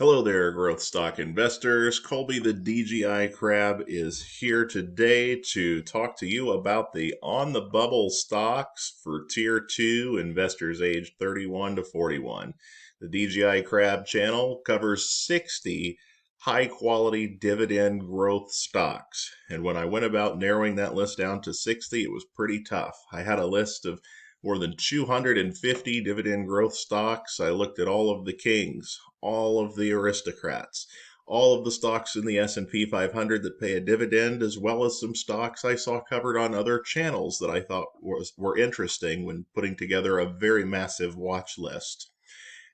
Hello there, growth stock investors. Colby the DGI Crab is here today to talk to you about the on the bubble stocks for Tier 2 investors aged 31 to 41. The DGI Crab channel covers 60 high quality dividend growth stocks. And when I went about narrowing that list down to 60, it was pretty tough. I had a list of more than 250 dividend growth stocks. I looked at all of the kings, all of the aristocrats, all of the stocks in the S&P 500 that pay a dividend, as well as some stocks I saw covered on other channels that I thought were interesting when putting together a very massive watch list.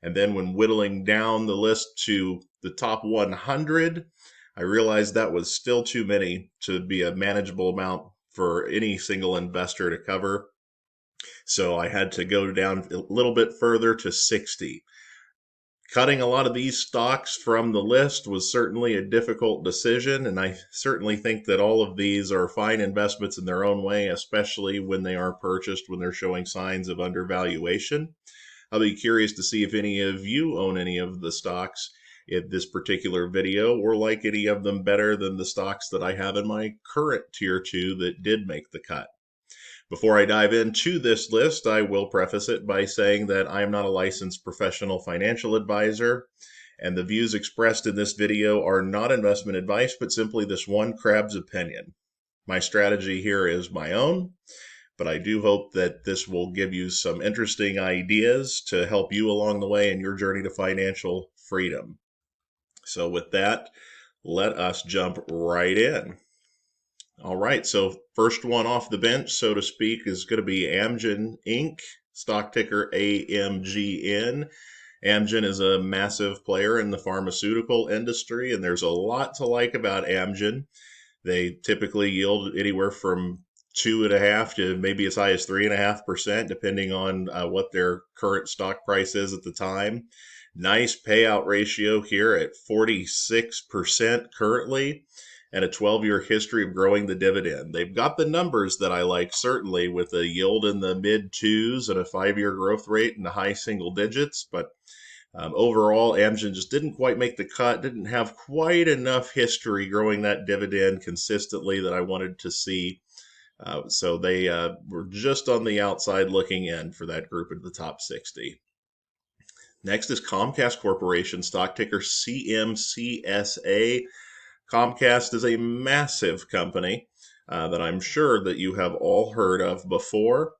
And then when whittling down the list to the top 100, I realized that was still too many to be a manageable amount for any single investor to cover. So I had to go down a little bit further to 60. Cutting a lot of these stocks from the list was certainly a difficult decision, and I certainly think that all of these are fine investments in their own way, especially when they are purchased when they're showing signs of undervaluation. I'll be curious to see if any of you own any of the stocks in this particular video or like any of them better than the stocks that I have in my current Tier 2 that did make the cut. Before I dive into this list, I will preface it by saying that I am not a licensed professional financial advisor, and the views expressed in this video are not investment advice, but simply this one crab's opinion. My strategy here is my own, but I do hope that this will give you some interesting ideas to help you along the way in your journey to financial freedom. So with that, let us jump right in. All right, so first one off the bench, so to speak, is going to be Amgen Inc., stock ticker AMGN. Amgen is a massive player in the pharmaceutical industry, and there's a lot to like about Amgen. They typically yield anywhere from 2.5% to maybe as high as 3.5%, depending on what their current stock price is at the time. Nice payout ratio here at 46% currently, and a 12-year history of growing the dividend. They've got the numbers that I like, certainly, with a yield in the mid-2s and a 5-year growth rate in the high single digits. But overall, Amgen just didn't quite make the cut, didn't have quite enough history growing that dividend consistently that I wanted to see. So they were just on the outside looking in for that group in the top 60. Next is Comcast Corporation, stock ticker CMCSA. Comcast is a massive company that I'm sure that you have all heard of before.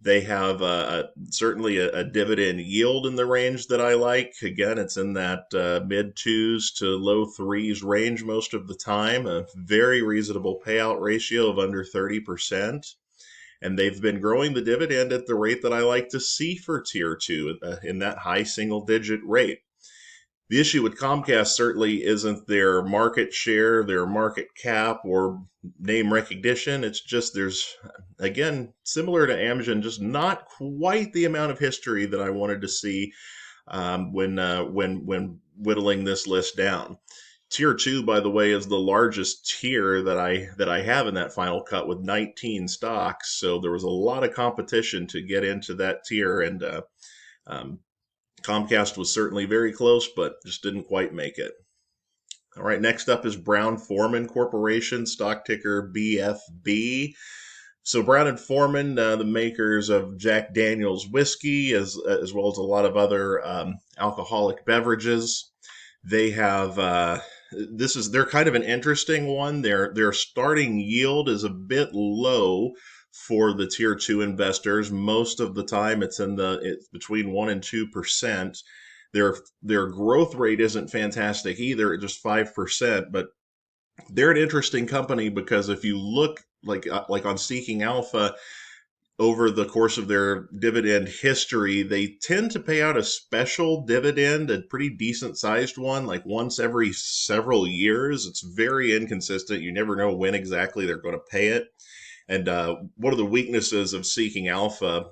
They have certainly a dividend yield in the range that I like. Again, it's in that mid-2s to low-3s range most of the time. A very reasonable payout ratio of under 30%. And they've been growing the dividend at the rate that I like to see for Tier 2, in that high single-digit rate. The issue with Comcast certainly isn't their market share, their market cap, or name recognition. It's just there's, again, similar to Amgen, just not quite the amount of history that I wanted to see when whittling this list down. Tier 2, by the way, is the largest tier that I have in that final cut with 19 stocks. So there was a lot of competition to get into that tier, and Comcast was certainly very close, but just didn't quite make it. All right, next up is Brown-Forman Corporation, stock ticker bf.b. So Brown & Forman, the makers of Jack Daniel's whiskey, as well as a lot of other alcoholic beverages, they have they're kind of an interesting one. Their starting yield is a bit low for the Tier 2 investors. Most of the time it's between 1% and 2%. Their growth rate isn't fantastic either, at just 5%, but they're an interesting company because if you look like on Seeking Alpha, over the course of their dividend history, they tend to pay out a special dividend, a pretty decent sized one, like once every several years. It's very inconsistent. You never know when exactly they're going to pay it. And one of the weaknesses of Seeking Alpha,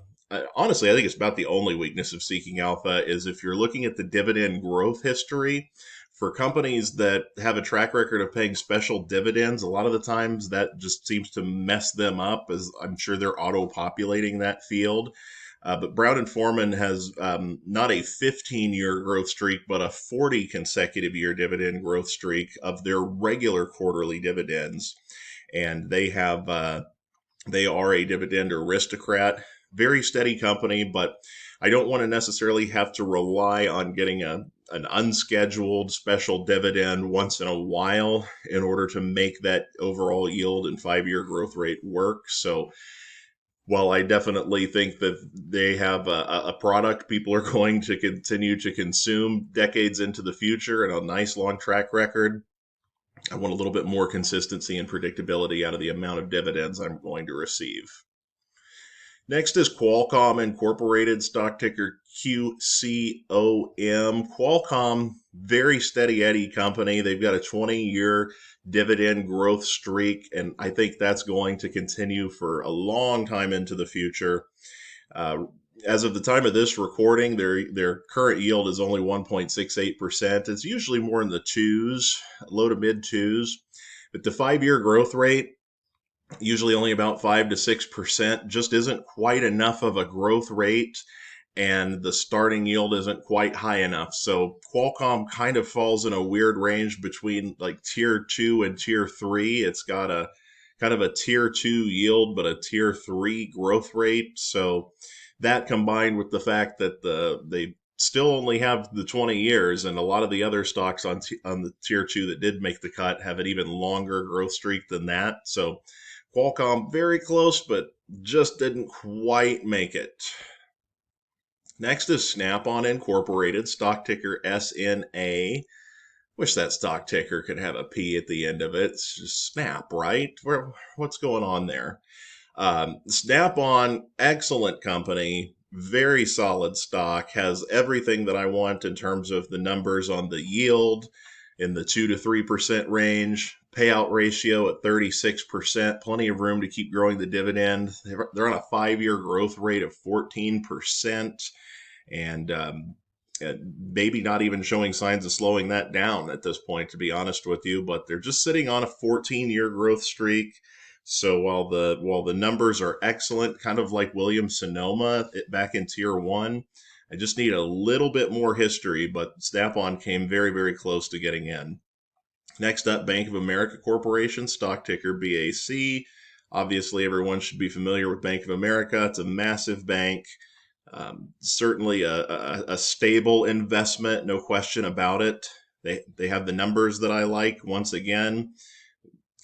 honestly, I think it's about the only weakness of Seeking Alpha, is if you're looking at the dividend growth history, for companies that have a track record of paying special dividends, a lot of the times that just seems to mess them up, as I'm sure they're auto-populating that field. But Brown-Forman has not a 15-year growth streak, but a 40 consecutive year dividend growth streak of their regular quarterly dividends. And they are a dividend aristocrat, very steady company, but I don't want to necessarily have to rely on getting an unscheduled special dividend once in a while in order to make that overall yield and 5-year growth rate work. So while I definitely think that they have a product people are going to continue to consume decades into the future and a nice long track record, I want a little bit more consistency and predictability out of the amount of dividends I'm going to receive. Next is Qualcomm Incorporated, stock ticker QCOM. Qualcomm, very steady Eddie company. They've got a 20-year dividend growth streak, and I think that's going to continue for a long time into the future. As of the time of this recording, their current yield is only 1.68%. It's usually more in the twos, low to mid twos. But the 5-year growth rate, usually only about 5 to 6%, just isn't quite enough of a growth rate, and the starting yield isn't quite high enough. So Qualcomm kind of falls in a weird range between like tier 2 and tier 3. It's got a kind of a tier 2 yield, but a tier 3 growth rate. So that combined with the fact that they still only have the 20 years, and a lot of the other stocks on the tier 2 that did make the cut have an even longer growth streak than that. So Qualcomm very close, but just didn't quite make it. Next is Snap-on Incorporated, stock ticker SNA. Wish that stock ticker could have a P at the end of it. It's just Snap, right? What's going on there? Snap-on, excellent company, very solid stock, has everything that I want in terms of the numbers on the yield in the 2 to 3% range, payout ratio at 36%, plenty of room to keep growing the dividend. They're on a 5-year growth rate of 14%, and maybe not even showing signs of slowing that down at this point, to be honest with you, but they're just sitting on a 14-year growth streak. So while the numbers are excellent, kind of like Williams Sonoma back in tier 1, I just need a little bit more history, but Snap-on came very, very close to getting in. Next up, Bank of America Corporation, stock ticker BAC. Obviously, everyone should be familiar with Bank of America. It's a massive bank. Certainly a stable investment, no question about it. They have the numbers that I like. Once again,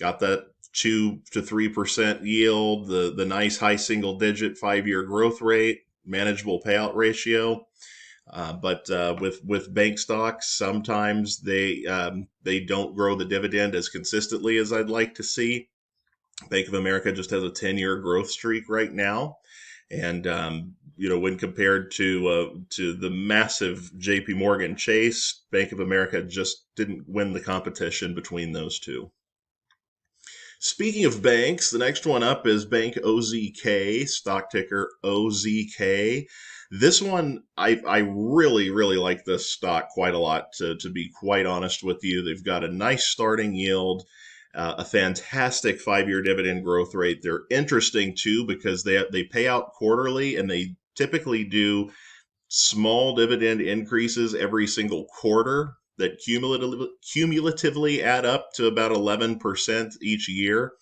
got that 2 to 3% yield, the nice high single digit 5-year growth rate, manageable payout ratio. But with bank stocks, sometimes they don't grow the dividend as consistently as I'd like to see. Bank of America just has a 10-year growth streak right now, and when compared to the massive J.P. Morgan Chase, Bank of America just didn't win the competition between those two. Speaking of banks, the next one up is Bank OZK, stock ticker OZK. This one, I really, really like this stock quite a lot, to be quite honest with you. They've got a nice starting yield, a fantastic 5-year dividend growth rate. They're interesting, too, because they pay out quarterly, and they typically do small dividend increases every single quarter that cumulatively add up to about 11% each year.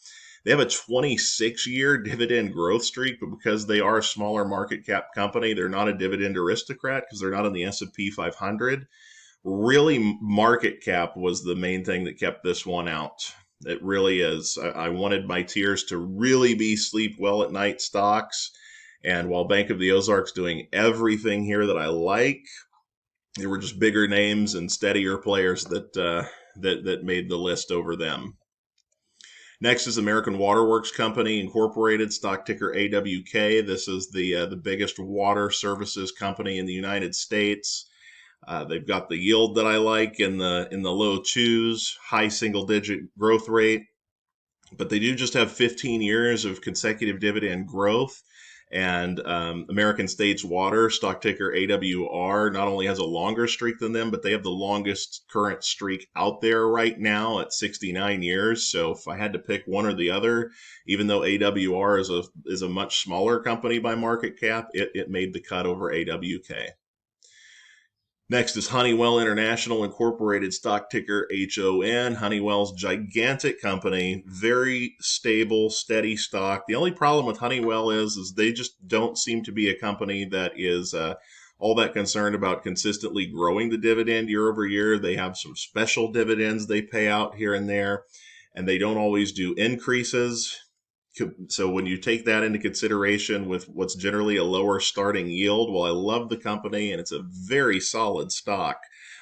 They have a 26-year dividend growth streak, but because they are a smaller market cap company, they're not a dividend aristocrat because they're not in the S&P 500. Really, market cap was the main thing that kept this one out. It really is. I wanted my tiers to really be sleep well at night stocks. And while Bank of the Ozarks doing everything here that I like, there were just bigger names and steadier players that made the list over them. Next is American Waterworks Company Incorporated, stock ticker AWK. This is the biggest water services company in the United States. They've got the yield that I like in the low twos, high single digit growth rate, but they do just have 15 years of consecutive dividend growth. And American States Water, stock ticker AWR, not only has a longer streak than them, but they have the longest current streak out there right now at 69 years. So if I had to pick one or the other, even though AWR is a much smaller company by market cap, it made the cut over AWK. Next is Honeywell International Incorporated, stock ticker HON. Honeywell's gigantic company, very stable, steady stock. The only problem with Honeywell is they just don't seem to be a company that is all that concerned about consistently growing the dividend year over year. They have some special dividends they pay out here and there, and they don't always do increases. So when you take that into consideration with what's generally a lower starting yield, while I love the company and it's a very solid stock,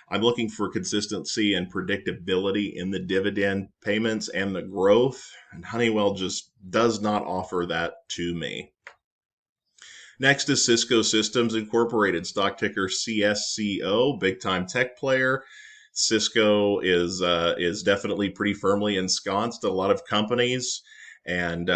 I'm looking for consistency and predictability in the dividend payments and the growth. And Honeywell just does not offer that to me. Next is Cisco Systems Incorporated, stock ticker CSCO, big time tech player. Cisco is definitely pretty firmly ensconced a lot of companies, and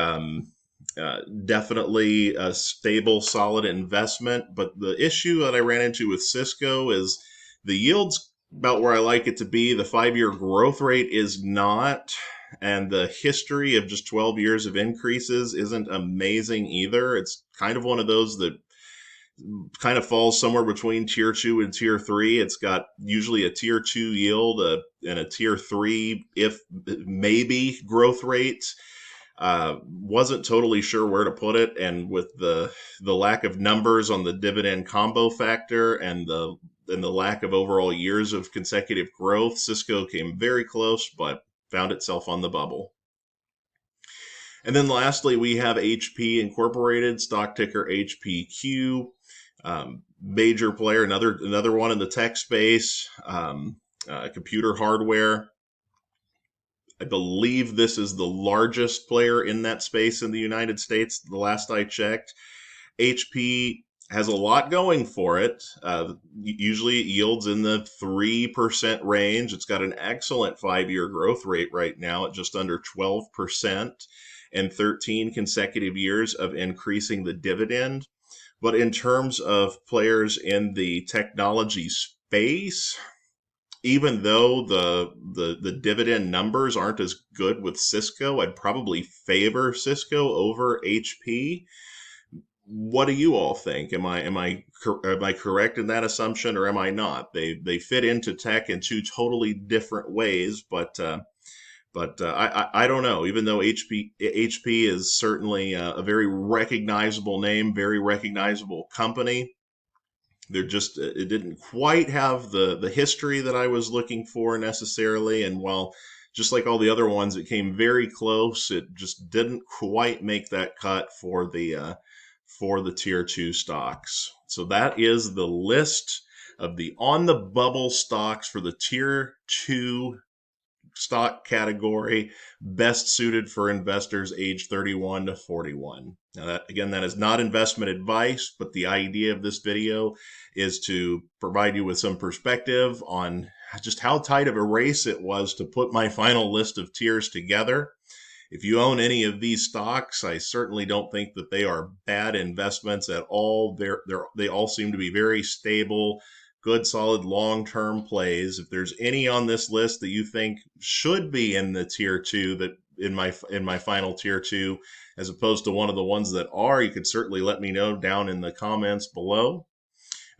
definitely a stable, solid investment. But the issue that I ran into with Cisco is the yield's about where I like it to be. The 5-year growth rate is not, and the history of just 12 years of increases isn't amazing either. It's kind of one of those that kind of falls somewhere between tier 2 and tier 3. It's got usually a tier 2 yield and a tier 3, if maybe, growth rate. Wasn't totally sure where to put it, and with the lack of numbers on the dividend combo factor and the lack of overall years of consecutive growth, Cisco came very close, but found itself on the bubble. And then lastly, we have HP Incorporated, stock ticker HPQ, major player, another one in the tech space, computer hardware. I believe this is the largest player in that space in the United States, the last I checked. HP has a lot going for it. Usually it yields in the 3% range. It's got an excellent 5-year growth rate right now at just under 12% and 13 consecutive years of increasing the dividend. But in terms of players in the technology space, even though the dividend numbers aren't as good with Cisco, I'd probably favor Cisco over HP. What do you all think? Am I correct in that assumption, or am I not? They fit into tech in two totally different ways, but I don't know. Even though HP is certainly a very recognizable name, very recognizable company, it didn't quite have the history that I was looking for necessarily. And while just like all the other ones, it came very close, it just didn't quite make that cut for the tier 2 stocks. So that is the list of the on the bubble stocks for the tier 2 stock category, best suited for investors age 31 to 41. Now that is not investment advice, but the idea of this video is to provide you with some perspective on just how tight of a race it was to put my final list of tiers together. If you own any of these stocks, I certainly don't think that they are bad investments at all. They all seem to be very stable, good, solid, long-term plays. If there's any on this list that you think should be in the tier 2, that in my final tier 2, as opposed to one of the ones that are, you could certainly let me know down in the comments below.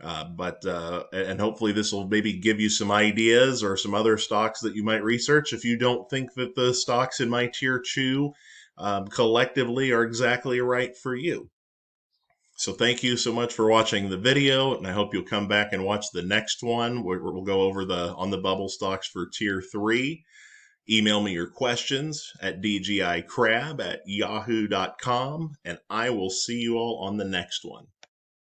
And hopefully this will maybe give you some ideas or some other stocks that you might research if you don't think that the stocks in my tier 2 collectively are exactly right for you. So thank you so much for watching the video, and I hope you'll come back and watch the next one where we'll go over the on the bubble stocks for tier 3. Email me your questions at dgicrab@yahoo.com, and I will see you all on the next one.